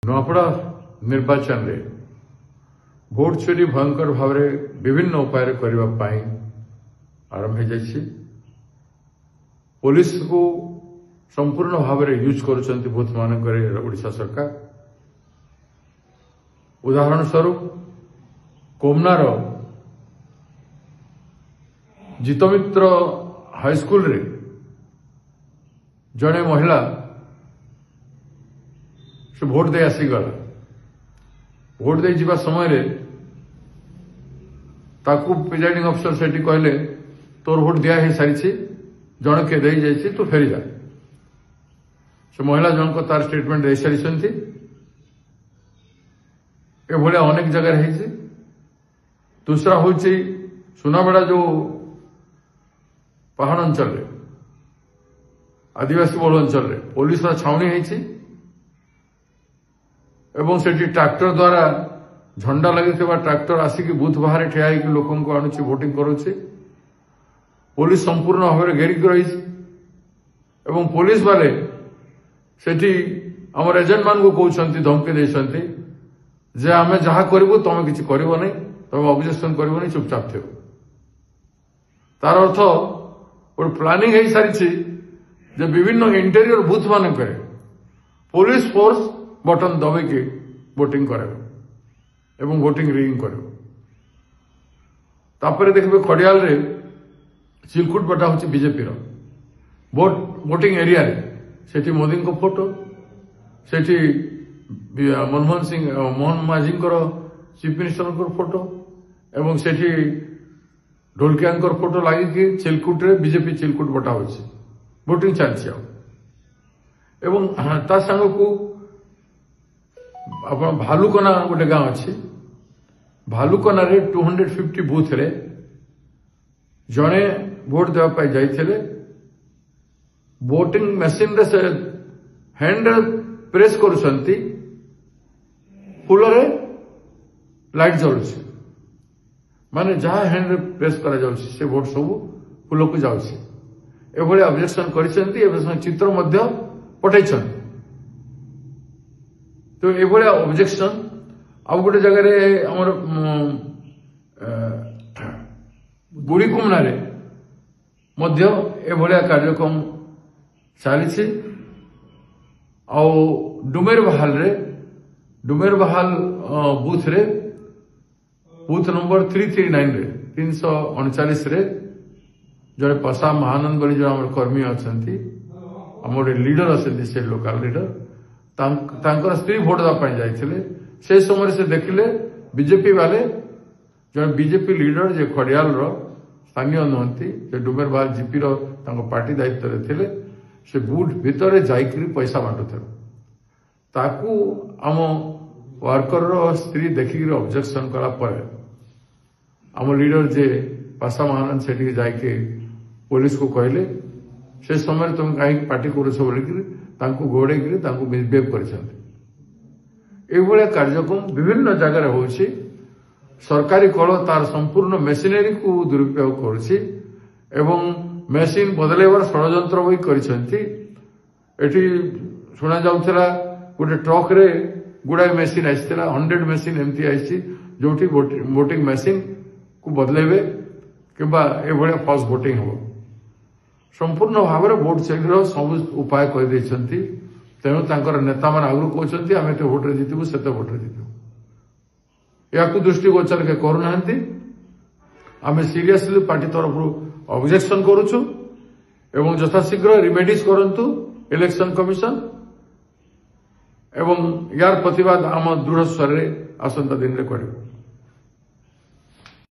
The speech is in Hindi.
नुआपड़ा निर्वाचन रे भोट चोरी भयंकर भाव में विभिन्न उपाय करने आरंभ हो जाए। पुलिस को संपूर्ण भाव में यूज कर बूथ मानक ओडिशा सरकार। उदाहरण स्वरूप कोमनार जितमित्र हाईस्कूल रे जड़े महिला से भोट दे आसीगला। भोट दे जीवा समय रे ताकू प्रिजाइडिंग अफसर सेठी कहले तोर भोट दिया है सारी जन के दे जाइए तू फेरी जा। से महिला जन को तार स्टेटमेंट दे सारी एभलिया अनेक जगह है। दूसरा हूँ सुनाबेड़ा जो पहाड़ अंचल आदिवासी बहुल अंचल पुलिस छाउनी है एवं सेठी ट्रैक्टर द्वारा झंडा लगी ट्रैक्टर आसिक बूथ बाहर ठिया होकर लोक आणुची वोटिंग करुचे। पुलिस संपूर्ण भाव में घेरिक रही एवं पुलिस वाले सेठी आम एजेंट मान को कहते धमकी देते जे आम जहाँ करूँ तुम किसी कर नहीं, तुम ऑब्जेक्शन कर नहीं, चुपचाप थे। तार अर्थ गोटे प्लानिंग हो सारी विभिन्न इंटेरियर बूथ मान पुलिस फोर्स बटन दबेकी वोटिंग करे एवं वोटिंग रिंग करे। तापर देखिए खड़ियाल रे चिलकुट पटा हूँ बीजेपी वोटिंग एरिया सेठी मोदी को फोटो, सेठी मनमोहन सिंह मोहन माझी चीफ मिनिस्टर फोटो एवं सेठी ढोलकिया फोटो लगी चिलकुट रे बीजेपी चिलकुट बटा हो वोटिंग चलती एवं ता संग को आप भालुकना गोटे गांव अच्छी भालुकना रे 250 बूथ रे जड़े भोट देवाई जाते वोटिंग मशीन रे से हैंड प्रेस करुंती फुल रे लाइट जलुच माने जहाँ हैंड प्रेस करा से वोट सब फुल को जाऊँगी। एभली ऑब्जेक्शन कर चित्र पठे तो ये ऑब्जेक्शन आउ गोटे जगह आमर गुड़ीकुमना एभलिया कार्यक्रम चली डुमेर बहाल बूथ रे बूथ नंबर 339 रे 339 रे जड़े पसा महानंद बोली जो कर्मी अच्छा आम लीडर अच्छे से लोकल लीडर तांकर स्त्री भोट देवाई जाते से समय से देखिले बीजेपी वाले जो बीजेपी लीडर जे खड़ियाल स्थानीय नुहति डुमेर बहाल जीपी पार्टी दायित्व थे से बूथ भितर जाकर पैसा बांटुथे ताकू आम वर्कर स्त्री देखिक ऑब्जेक्शन कला आम लीडर जे पासा महानंद से जाके पुलिस को कहले से समय तुम कहीं पार्टी कर गोड़े मिसबिहेव कर कार्यक्रम विभिन्न जगह हो सरकारी कल तार संपूर्ण मेसिनरी को दुरुपयोग कर मेसीन बदलैबार षड्यंत्र भी करी शुणा जाऊला गोटे ट्रक रे गुड़ाए मेसीन आसाला 100 मेसीन एमती आई जो वोटिंग मेसीन को बदलेबे किंबा ए फॉल्स वोटिंग हो संपूर्ण भाव में भोट चोरी सब उपाय कर तेणु नेता मान आगु कहते आम एत भोटे जितबू से भोटे जितबू या दृष्टिगोचर के करूना आम सीरियसली पार्टी तरफ ऑब्जेक्शन करुचु एवं यथाशीघ्र रिमेडीज करंतु इलेक्शन कमिशन एवं यार प्रतिवाद आम दृढ़ स्वर आसंता दिन में करूँ।